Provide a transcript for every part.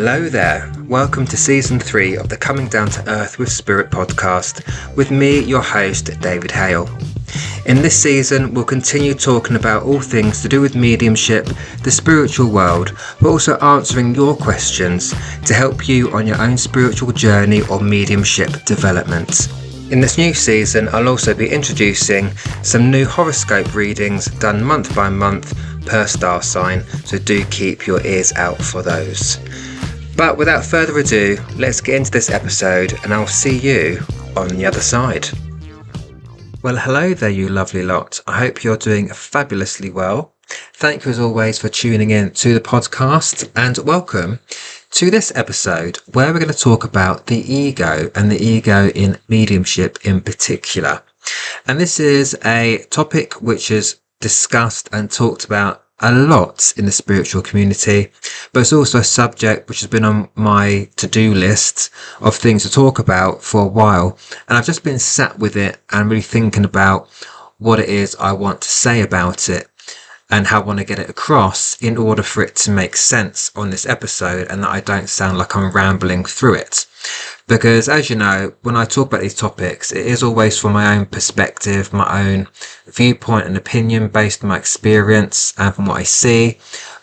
Hello there, welcome to Season 3 of the Coming Down to Earth with Spirit podcast with me, your host, David Hale. In this season, we'll continue talking about all things to do with mediumship, the spiritual world, but also answering your questions to help you on your own spiritual journey or mediumship development. In this new season, I'll also be introducing some new horoscope readings done month by month per star sign, so do keep your ears out for those. But without further ado, let's get into this episode and I'll see you on the other side. Well, hello there, you lovely lot. I hope you're doing fabulously well. Thank you as always for tuning in to the podcast and welcome to this episode where we're going to talk about the ego and the ego in mediumship in particular. And this is a topic which is discussed and talked about a lot in the spiritual community, but it's also a subject which has been on my to-do list of things to talk about for a while, and I've just been sat with it and really thinking about what it is I want to say about it and how I want to get it across in order for it to make sense on this episode and that I don't sound like I'm rambling through it. Because as you know, when I talk about these topics, it is always from my own perspective, my own viewpoint and opinion based on my experience and from what I see.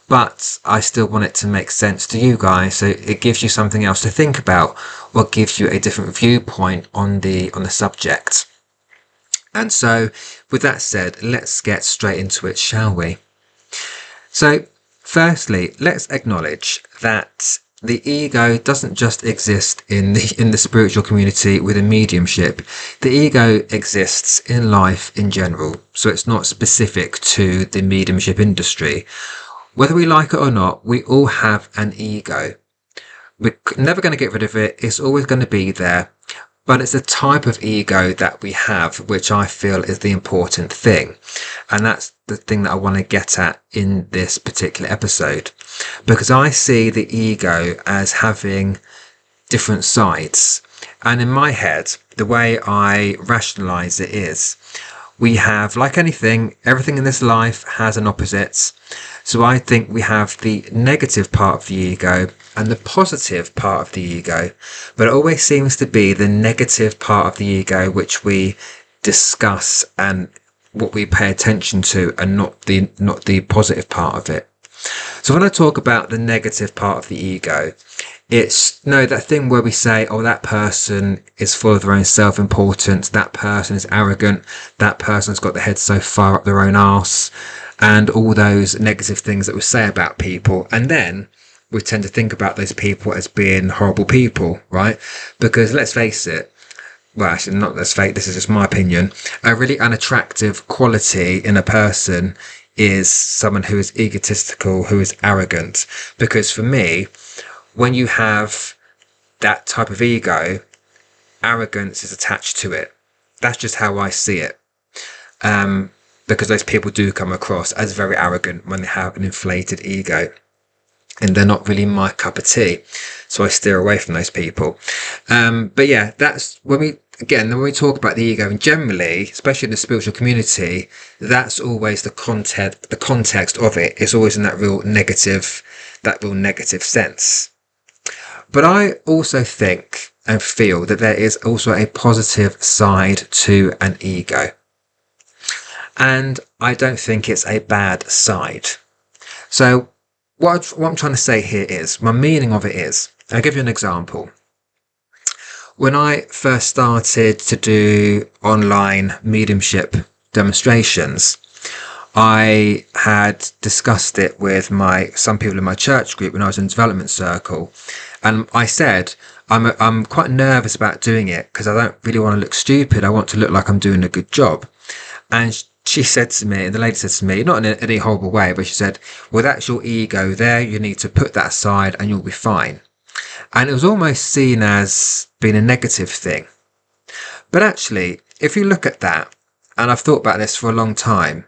But I still want it to make sense to you guys, so it gives you something else to think about or gives you a different viewpoint on the subject. And so, with that said, let's get straight into it, shall we? So, firstly, let's acknowledge that the ego doesn't just exist in the spiritual community within mediumship. The ego exists in life in general, so it's not specific to the mediumship industry. Whether we like it or not, we all have an ego. We're never going to get rid of it. It's always going to be there. But it's a type of ego that we have, which I feel is the important thing. And that's the thing that I want to get at in this particular episode. Because I see the ego as having different sides. And in my head, the way I rationalize it is, we have, like anything, everything in this life has an opposite. So I think we have the negative part of the ego and the positive part of the ego, but it always seems to be the negative part of the ego which we discuss and what we pay attention to, and not the positive part of it. So when I talk about the negative part of the ego, it's that thing where we say, oh, that person is full of their own self-importance, that person is arrogant, that person's got their head so far up their own arse, and all those negative things that we say about people. And then we tend to think about those people as being horrible people, right? Because let's face it, well, actually, not let's face it, this is just my opinion, a really unattractive quality in a person is someone who is egotistical, who is arrogant. Because for me, when you have that type of ego, arrogance is attached to it. That's just how I see it. Because those people do come across as very arrogant when they have an inflated ego. And they're not really my cup of tea. So I steer away from those people. But yeah, that's when we talk about the ego, and generally, especially in the spiritual community, that's always the context of it is always in that real negative sense. But I also think and feel that there is also a positive side to an ego. And I don't think it's a bad side. So what I'm trying to say here is, my meaning of it is, I'll give you an example. When I first started to do online mediumship demonstrations, I had discussed it with some people in my church group when I was in development circle. And I said, I'm quite nervous about doing it because I don't really want to look stupid. I want to look like I'm doing a good job. And she said to me, the lady said to me, not in any horrible way, but she said, well, that's your ego there. You need to put that aside and you'll be fine. And it was almost seen as being a negative thing. But actually, if you look at that, and I've thought about this for a long time,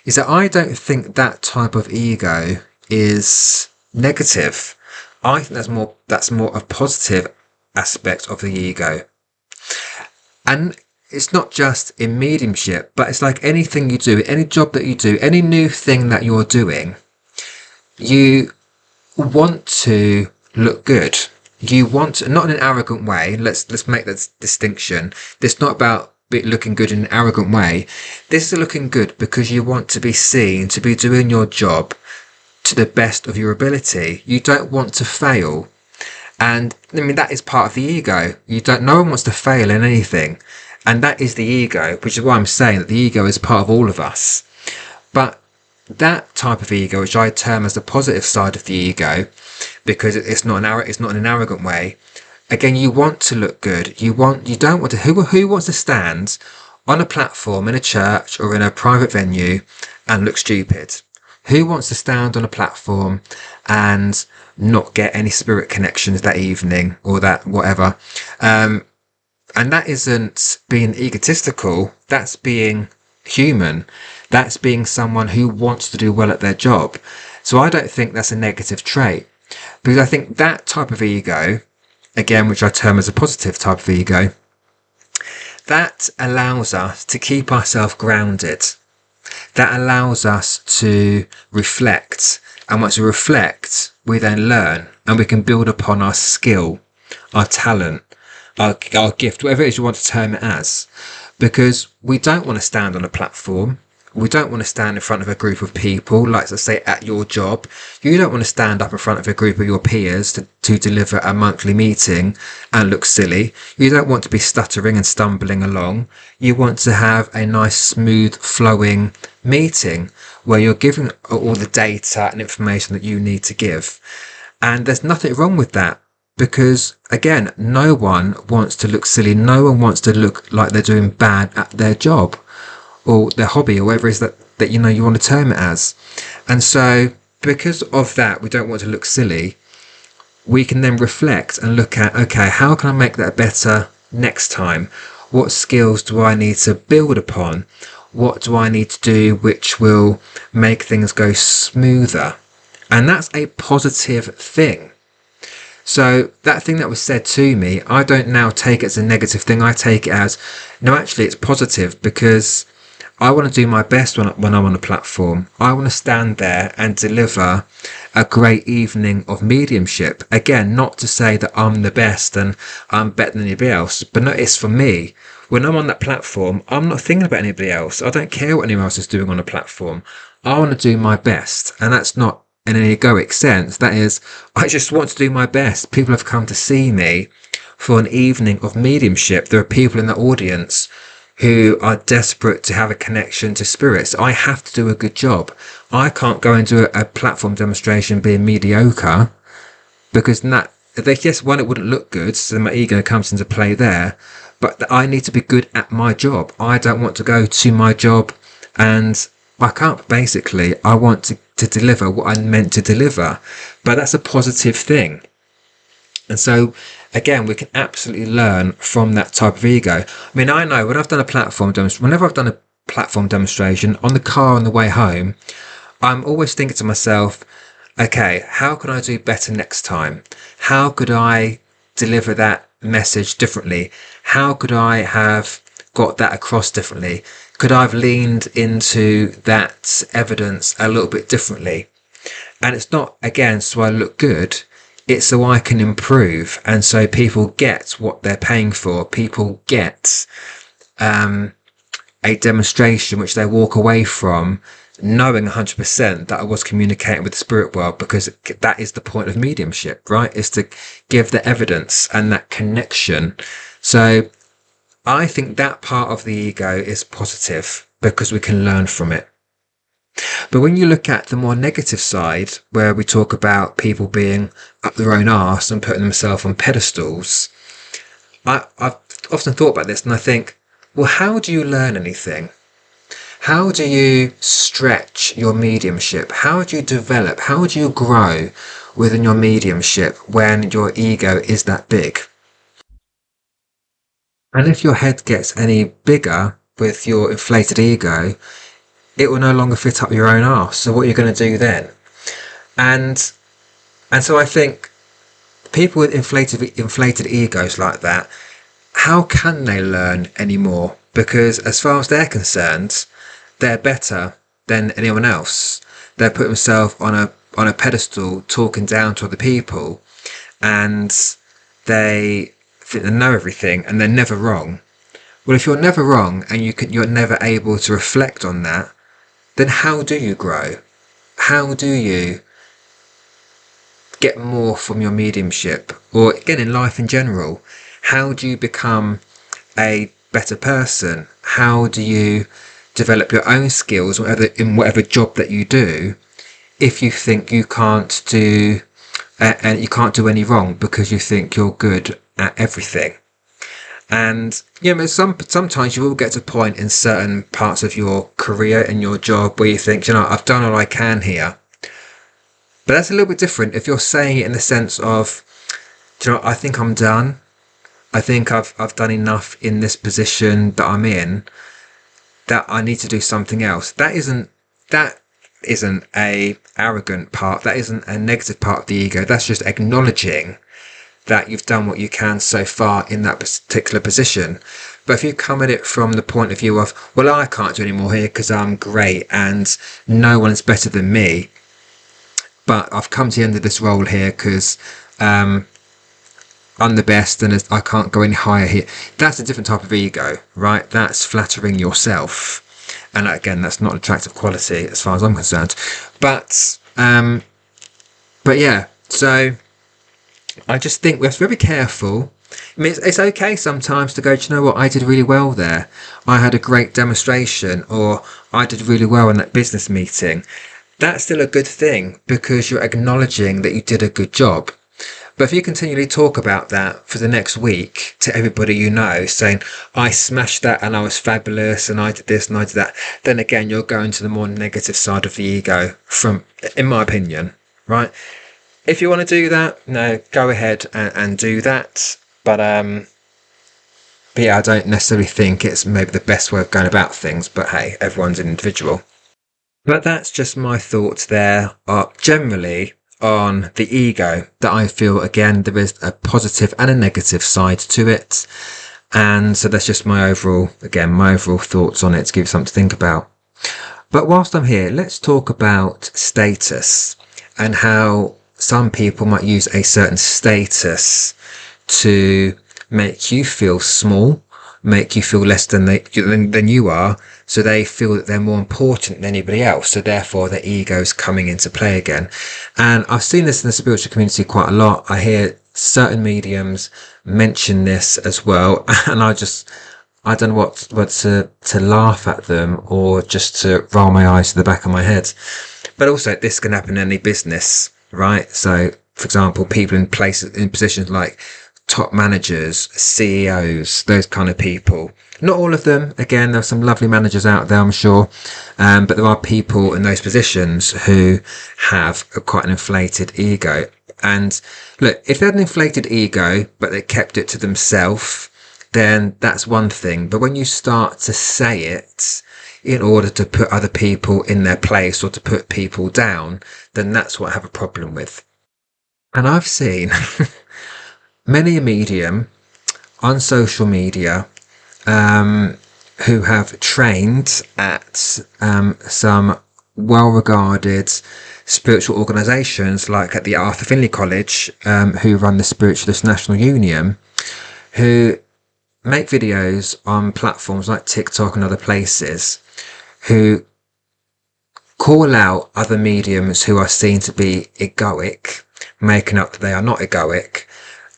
is that I don't think that type of ego is negative. I think that's more a positive aspect of the ego. And it's not just in mediumship, but it's like anything you do, any job that you do, any new thing that you're doing, you want to look good. You want, not in an arrogant way. Let's make that distinction. It's not about looking good in an arrogant way. This is looking good because you want to be seen to be doing your job to the best of your ability. You don't want to fail. And I mean, that is part of the ego. No one wants to fail in anything. And that is the ego, which is why I'm saying that the ego is part of all of us. But that type of ego, which I term as the positive side of the ego, because it's not in an arrogant way. Again, you want to look good. You don't want to. Who wants to stand on a platform in a church or in a private venue and look stupid? Who wants to stand on a platform and not get any spirit connections that evening or that whatever? And that isn't being egotistical. That's being human. That's being someone who wants to do well at their job. So I don't think that's a negative trait, because I think that type of ego, again, which I term as a positive type of ego, that allows us to keep ourselves grounded. That allows us to reflect. And once we reflect, we then learn, and we can build upon our skill, our talent, our gift, whatever it is you want to term it as. Because we don't want to stand on a platform. We don't want to stand in front of a group of people, like, let's say, at your job. You don't want to stand up in front of a group of your peers to deliver a monthly meeting and look silly. You don't want to be stuttering and stumbling along. You want to have a nice, smooth, flowing meeting where you're giving all the data and information that you need to give. And there's nothing wrong with that, because, again, no one wants to look silly. No one wants to look like they're doing bad at their job or their hobby, or whatever it is that you want to term it as. And so because of that, we don't want to look silly. We can then reflect and look at, okay, how can I make that better next time? What skills do I need to build upon? What do I need to do which will make things go smoother? And that's a positive thing. So that thing that was said to me, I don't now take it as a negative thing. I take it as, no, actually it's positive, because I want to do my best when I'm on a platform. I want to stand there and deliver a great evening of mediumship. Again, not to say that I'm the best and I'm better than anybody else, but no, it's for me. When I'm on that platform, I'm not thinking about anybody else. I don't care what anyone else is doing on a platform. I want to do my best. And that's not in an egoic sense. That is, I just want to do my best. People have come to see me for an evening of mediumship. There are people in the audience who are desperate to have a connection to spirits. I have to do a good job. I can't go into a platform demonstration being mediocre, because yes, one, it wouldn't look good, so my ego comes into play there, but I need to be good at my job. I don't want to go to my job and buck up, basically. I want to deliver what I'm meant to deliver, but that's a positive thing. And so, again, we can absolutely learn from that type of ego. I mean, I know when I've done whenever I've done a platform demonstration on the car on the way home, I'm always thinking to myself, okay, how can I do better next time? How could I deliver that message differently? How could I have got that across differently? Could I have leaned into that evidence a little bit differently? And it's not, again, so I look good. It's so I can improve, and so people get what they're paying for. People get a demonstration which they walk away from knowing 100% that I was communicating with the spirit world, because that is the point of mediumship, right? Is to give the evidence and that connection. So I think that part of the ego is positive because we can learn from it. But when you look at the more negative side, where we talk about people being up their own arse and putting themselves on pedestals, I've often thought about this, and I think, well, how do you learn anything? How do you stretch your mediumship? How do you develop? How do you grow within your mediumship when your ego is that big? And if your head gets any bigger with your inflated ego, it will no longer fit up your own arse. So what are you going to do then? And so I think people with inflated egos like that, how can they learn anymore? Because as far as they're concerned, they're better than anyone else. They put themselves on a pedestal, talking down to other people, and they think they know everything and they're never wrong. Well, if you're never wrong and you're never able to reflect on that, then how do you grow? How do you get more from your mediumship? Or again, in life in general, how do you become a better person? How do you develop your own skills in whatever job that you do, if you think you can't do and you can't do any wrong because you think you're good at everything? And sometimes you will get to a point in certain parts of your career and your job where you think, I've done all I can here. But that's a little bit different if you're saying it in the sense of, I think I'm done. I think I've done enough in this position that I'm in, that I need to do something else. That isn't a arrogant part. That isn't a negative part of the ego. That's just acknowledging that you've done what you can so far in that particular position. But if you come at it from the point of view of, well, I can't do any more here because I'm great and no one's better than me, but I've come to the end of this role here because I'm the best and I can't go any higher here. That's a different type of ego, right? That's flattering yourself. And again, that's not an attractive quality as far as I'm concerned. But yeah, so I just think we have to be very careful. I mean, it's okay sometimes to go, do you know what, I did really well there. I had a great demonstration, or I did really well in that business meeting. That's still a good thing because you're acknowledging that you did a good job. But if you continually talk about that for the next week to everybody you know, saying, I smashed that and I was fabulous and I did this and I did that, then again, you're going to the more negative side of the ego, in my opinion, right? If you want to do that, no, go ahead and do that. But yeah, I don't necessarily think it's maybe the best way of going about things. But hey, everyone's an individual. But that's just my thoughts there, generally on the ego, that I feel, again, there is a positive and a negative side to it. And so that's just my overall thoughts on it, to give you something to think about. But whilst I'm here, let's talk about status and how some people might use a certain status to make you feel small, make you feel less than you are, so they feel that they're more important than anybody else, so therefore their ego's coming into play again. And I've seen this in the spiritual community quite a lot. I hear certain mediums mention this as well, and I don't know what to laugh at them or just to roll my eyes to the back of my head. But also, this can happen in any business, right? So, for example, people in positions like top managers, CEOs, those kind of people. Not all of them. Again, there are some lovely managers out there, I'm sure. But there are people in those positions who have quite an inflated ego. And look, if they had an inflated ego, but they kept it to themselves, then that's one thing. But when you start to say it in order to put other people in their place or to put people down, then that's what I have a problem with. And I've seen many a medium on social media who have trained at some well-regarded spiritual organisations, like at the Arthur Findlay College, who run the Spiritualist National Union, who make videos on platforms like TikTok and other places, who call out other mediums who are seen to be egoic, making up that they are not egoic,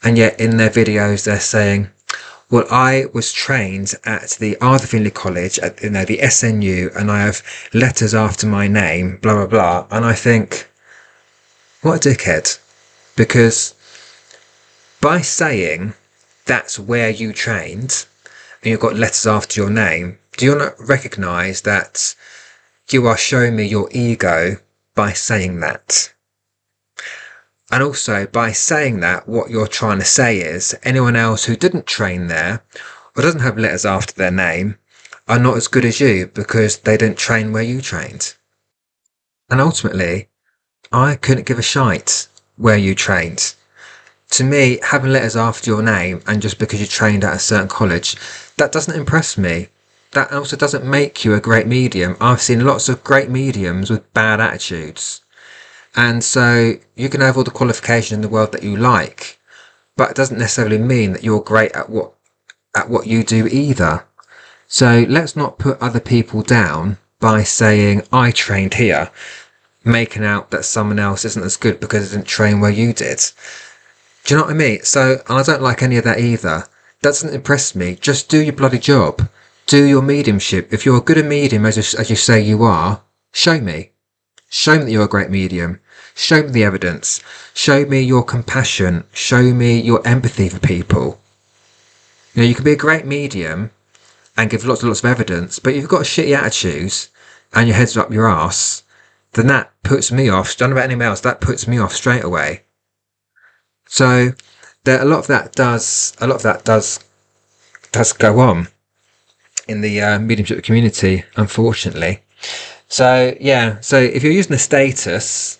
and yet in their videos they're saying, well, I was trained at the Arthur Findlay College, at the SNU, and I have letters after my name, blah, blah, blah. And I think, what a dickhead. Because by saying that's where you trained, and you've got letters after your name, do you not recognise that you are showing me your ego by saying that? And also, by saying that, what you're trying to say is anyone else who didn't train there or doesn't have letters after their name are not as good as you because they didn't train where you trained. And ultimately, I couldn't give a shite where you trained. To me, having letters after your name and just because you trained at a certain college, that doesn't impress me. That also doesn't make you a great medium. I've seen lots of great mediums with bad attitudes. And so you can have all the qualification in the world that you like, but it doesn't necessarily mean that you're great at what you do either. So let's not put other people down by saying, I trained here, making out that someone else isn't as good because they didn't train where you did. Do you know what I mean? So, and I don't like any of that either. That doesn't impress me. Just do your bloody job. Do your mediumship. If you're good at medium, as you say you are, show me. Show me that you're a great medium. Show me the evidence. Show me your compassion. Show me your empathy for people. You know, you can be a great medium and give lots and lots of evidence, but if you've got a shitty attitude and your head's up your arse, then that puts me off. Don't know about anyone else. That puts me off straight away. So a lot of that does go on in the mediumship community, unfortunately. So yeah, so if you're using a status,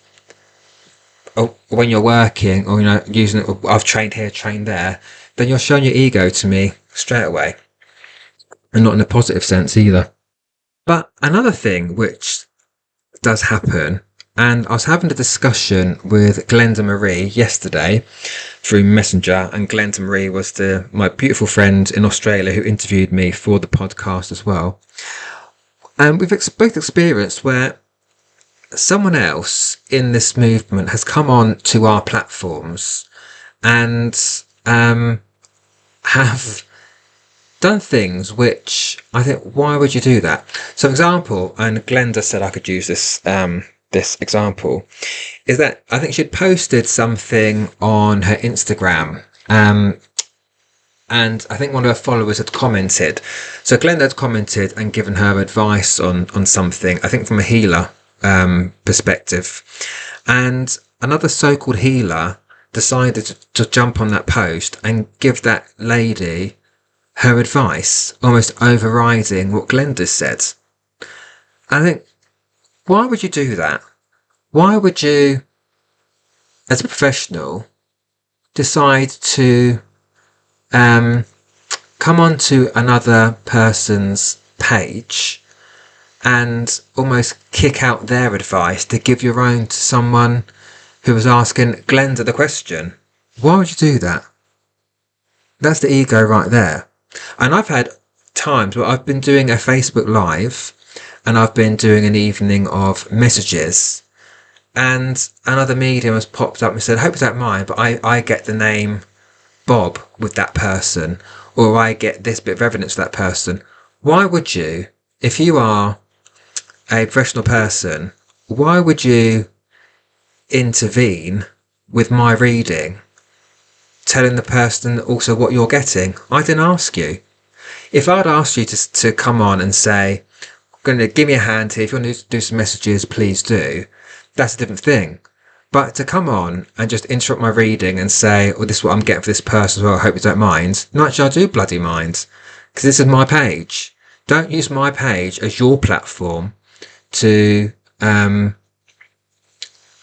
or when you're working, or using it, I've trained here, trained there, then you're showing your ego to me straight away, and not in a positive sense either. But another thing which does happen, and I was having a discussion with Glenda Marie yesterday through Messenger, and Glenda Marie was my beautiful friend in Australia who interviewed me for the podcast as well. And we've both experienced where someone else in this movement has come on to our platforms and have done things which I think, why would you do that? So, for example, and Glenda said I could use this example, is that I think she'd posted something on her Instagram, and I think one of her followers had commented. So Glenda had commented and given her advice on something, I think from a healer perspective. And another so-called healer decided to jump on that post and give that lady her advice, almost overriding what Glenda said. I think, why would you do that? Why would you, as a professional, decide to come onto another person's page and almost kick out their advice to give your own to someone who was asking Glenda the question? Why would you do that? That's the ego right there. And I've had times where I've been doing a Facebook Live and I've been doing an evening of messages, and another medium has popped up and said, I hope you don't mind, but I get the name Bob with that person, or I get this bit of evidence for that person. Why would you, if you are a professional person, why would you intervene with my reading, telling the person also what you're getting? I didn't ask you. If I'd asked you to come on and say, going to give me a hand here, if you want to do some messages, please do, that's a different thing. But to come on and just interrupt my reading and say, oh, this is what I'm getting for this person as well, I hope you don't mind. No, actually, I do bloody mind, because this is my page. Don't use my page as your platform to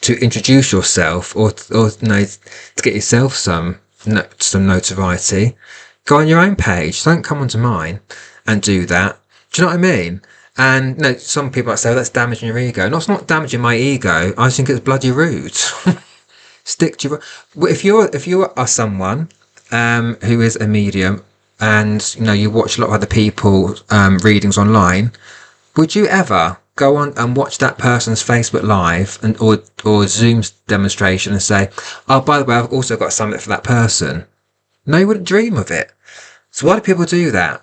introduce yourself or to get yourself some notoriety. Go on your own page. Don't come onto mine and do that. Do you know what I mean? And some people might say, that's damaging your ego. No, it's not damaging my ego. I just think it's bloody rude. Stick to your... If you are someone who is a medium and you watch a lot of other people readings online, would you ever go on and watch that person's Facebook Live or Zoom demonstration and say, oh, by the way, I've also got something for that person? No, you wouldn't dream of it. So why do people do that?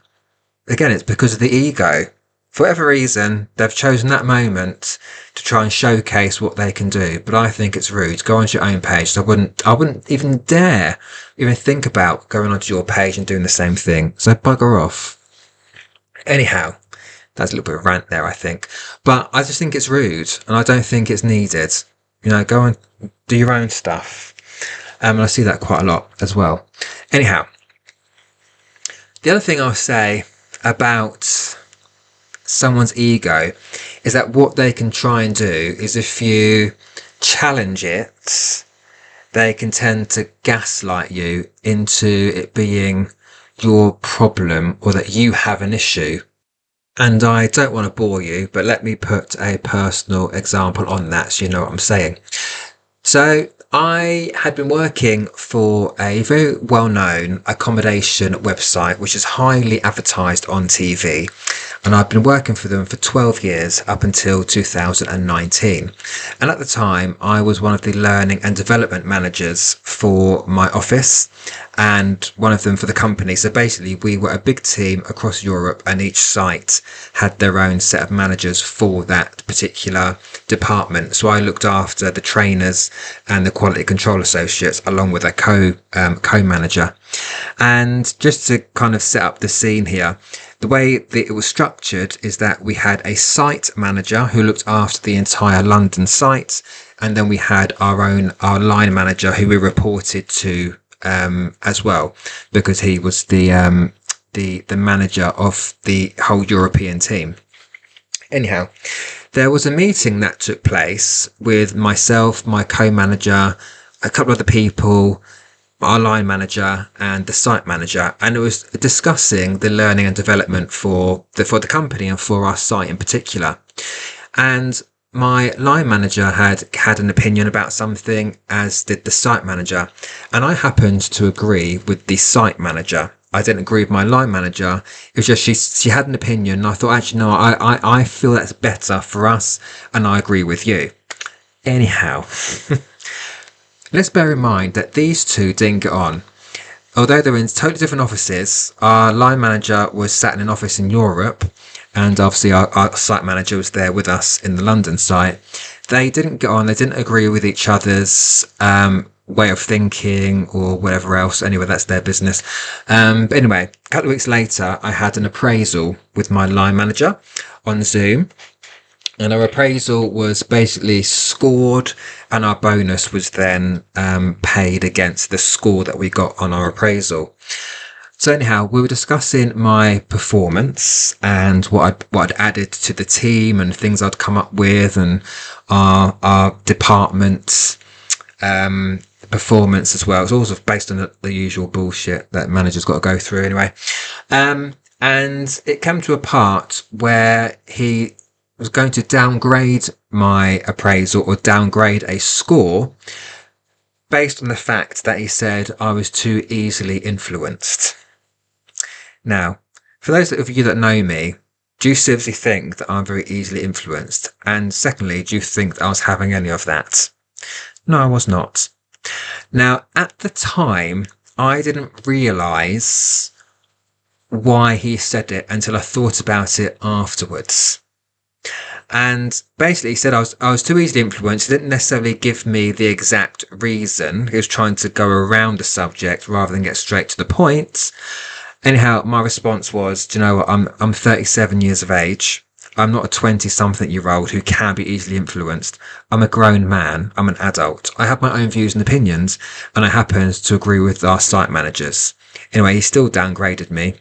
Again, it's because of the ego. For whatever reason, they've chosen that moment to try and showcase what they can do. But I think it's rude. Go onto your own page. So I wouldn't even dare even think about going onto your page and doing the same thing. So bugger off. Anyhow, that's a little bit of a rant there, I think. But I just think it's rude, and I don't think it's needed. Go and do your own stuff. And I see that quite a lot as well. Anyhow, the other thing I'll say about someone's ego is that what they can try and do is, if you challenge it, they can tend to gaslight you into it being your problem or that you have an issue. And I don't want to bore you, but let me put a personal example on that so you know what I'm saying. So I had been working for a very well-known accommodation website, which is highly advertised on TV. And I've been working for them for 12 years up until 2019. And at the time, I was one of the learning and development managers for my office and one of them for the company. So basically, we were a big team across Europe, and each site had their own set of managers for that particular department. So I looked after the trainers and the quality control associates along with a co-manager. And just to kind of set up the scene here, the way that it was structured is that we had a site manager who looked after the entire London site, and then we had our line manager who we reported to as well, because he was the manager of the whole European team. Anyhow, there was a meeting that took place with myself, my co-manager, a couple of other people, our line manager and the site manager, and it was discussing the learning and development for the company and for our site in particular. And my line manager had an opinion about something, as did the site manager, and I happened to agree with the site manager. I didn't agree with my line manager. It was just she had an opinion, and I thought, actually, no, I feel that's better for us, and I agree with you. Anyhow, let's bear in mind that these two didn't get on. Although they're in totally different offices, our line manager was sat in an office in Europe, and obviously our site manager was there with us in the London site. They didn't get on. They didn't agree with each other's way of thinking or whatever else. Anyway, that's their business. But anyway, a couple of weeks later, I had an appraisal with my line manager on Zoom. And our appraisal was basically scored, and our bonus was then paid against the score that we got on our appraisal. So anyhow, we were discussing my performance and what I'd added to the team and things I'd come up with, and our department's performance as well. It's all sort of based on the usual bullshit that managers got to go through anyway. And it came to a part where he was going to downgrade my appraisal or downgrade a score based on the fact that he said I was too easily influenced. Now, for those of you that know me, do you seriously think that I'm very easily influenced? And secondly, do you think that I was having any of that? No, I was not. Now, at the time, I didn't realise why he said it until I thought about it afterwards. And basically he said I was too easily influenced. He didn't necessarily give me the exact reason. He was trying to go around the subject rather than get straight to the point. Anyhow, my response was, do you know what? I'm 37 years of age. I'm not a 20-something-year-old who can be easily influenced. I'm a grown man. I'm an adult. I have my own views and opinions, and I happen to agree with our site managers. Anyway, he still downgraded me.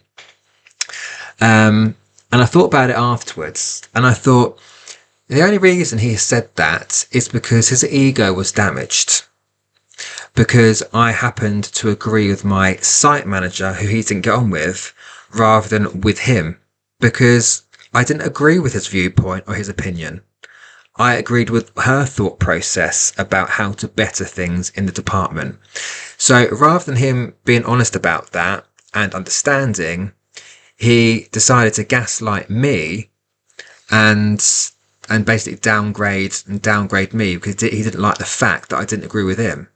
And I thought about it afterwards, and I thought the only reason he said that is because his ego was damaged. Because I happened to agree with my site manager, who he didn't get on with, rather than with him. Because I didn't agree with his viewpoint or his opinion. I agreed with her thought process about how to better things in the department. So rather than him being honest about that and understanding, he decided to gaslight me and basically downgrade me because he didn't like the fact that I didn't agree with him.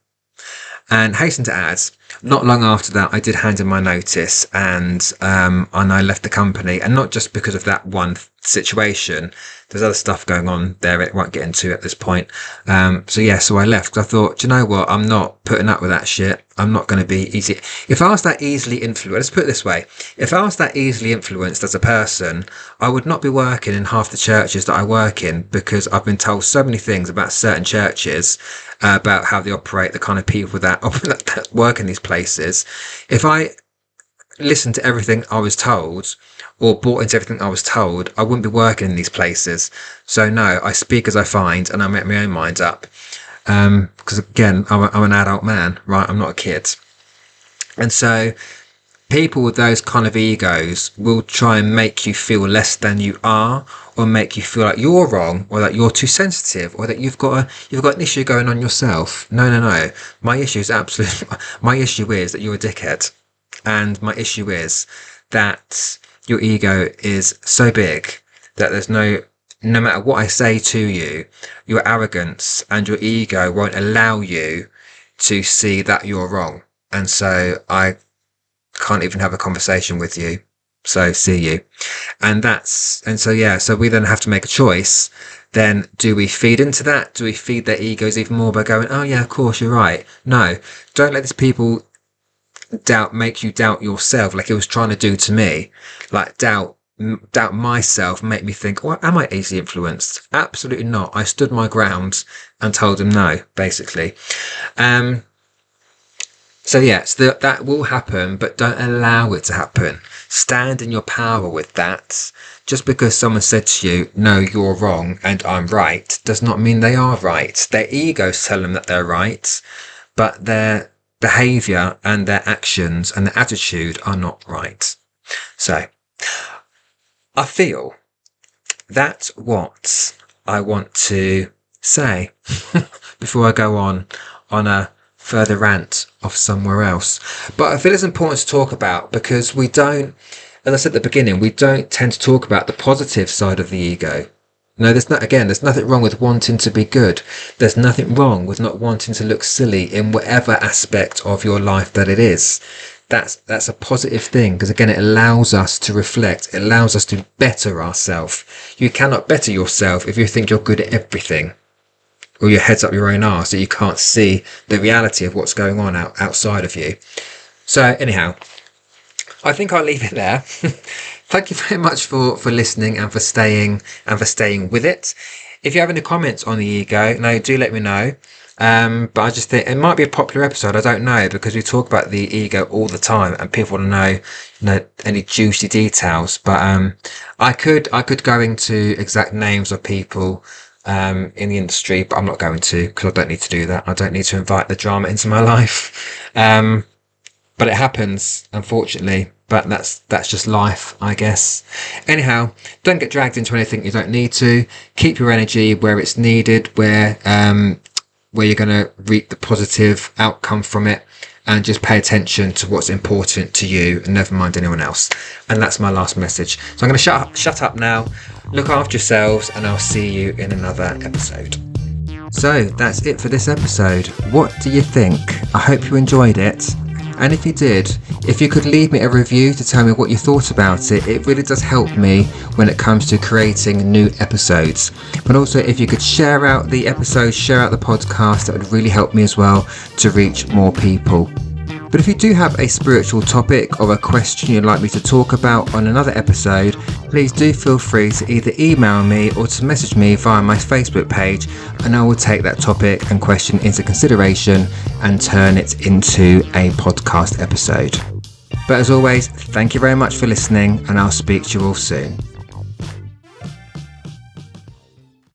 And hasten to add, not long after that, I did hand in my notice, and I left the company, and not just because of that one situation. There's other stuff going on there I won't get into at this point. So I left because I thought, do you know what? I'm not putting up with that shit. I'm not going to be easy. If I was that easily influenced, let's put it this way. If I was that easily influenced as a person, I would not be working in half the churches that I work in, because I've been told so many things about certain churches, about how they operate, the kind of people that work in these places. If I listened to everything I was told or bought into everything I was told, I wouldn't be working in these places. So no, I speak as I find, and I make my own mind up. Because again, I'm an adult man, right? I'm not a kid. And so people with those kind of egos will try and make you feel less than you are, or make you feel like you're wrong, or that you're too sensitive, or that you've got an issue going on yourself. No. My issue is that you're a dickhead, and my issue is that your ego is so big that there's no matter what I say to you, your arrogance and your ego won't allow you to see that you're wrong. And so I can't even have a conversation with you. So see you. So we then have to make a choice. Then do we feed into that? Do we feed their egos even more by going, oh yeah, of course, you're right? No, don't let these people make you doubt yourself like it was trying to do to me. Like doubt myself, make me think, oh, am I easily influenced? Absolutely not. I stood my ground and told them no, basically. So that will happen, but don't allow it to happen. Stand in your power with that. Just because someone said to you, no, you're wrong and I'm right, does not mean they are right. Their egos tell them that they're right, but their behaviour and their actions and their attitude are not right. So I feel that's what I want to say before I go on a further rant off somewhere else. But I feel it's important to talk about, because we don't, as I said at the beginning, we don't tend to talk about the positive side of the ego. No, there's nothing wrong with wanting to be good. There's nothing wrong with not wanting to look silly in whatever aspect of your life that it is. That's a positive thing, because again, it allows us to reflect. It allows us to better ourselves. You cannot better yourself if you think you're good at everything, or your head's up your own arse, that you can't see the reality of what's going on outside of you. So anyhow, I think I'll leave it there. Thank you very much for listening and for staying with it. If you have any comments on the ego, do let me know. But I just think it might be a popular episode. I don't know, because we talk about the ego all the time and people want to know any juicy details. But I could go into exact names of people in the industry, but I'm not going to, because I don't need to do that. I don't need to invite the drama into my life. But it happens, unfortunately. But that's just life, I guess. Anyhow, don't get dragged into anything you don't need to. Keep your energy where it's needed, where you're going to reap the positive outcome from it, and just pay attention to what's important to you and never mind anyone else. And that's my last message. So I'm going to shut up now. Look after yourselves, and I'll see you in another episode. So that's it for this episode. What do you think? I hope you enjoyed it. And if you did, if you could leave me a review to tell me what you thought about it, it really does help me when it comes to creating new episodes. But also, if you could share out the episodes, share out the podcast, that would really help me as well to reach more people. But if you do have a spiritual topic or a question you'd like me to talk about on another episode, please do feel free to either email me or to message me via my Facebook page, and I will take that topic and question into consideration and turn it into a podcast episode. But as always, thank you very much for listening, and I'll speak to you all soon.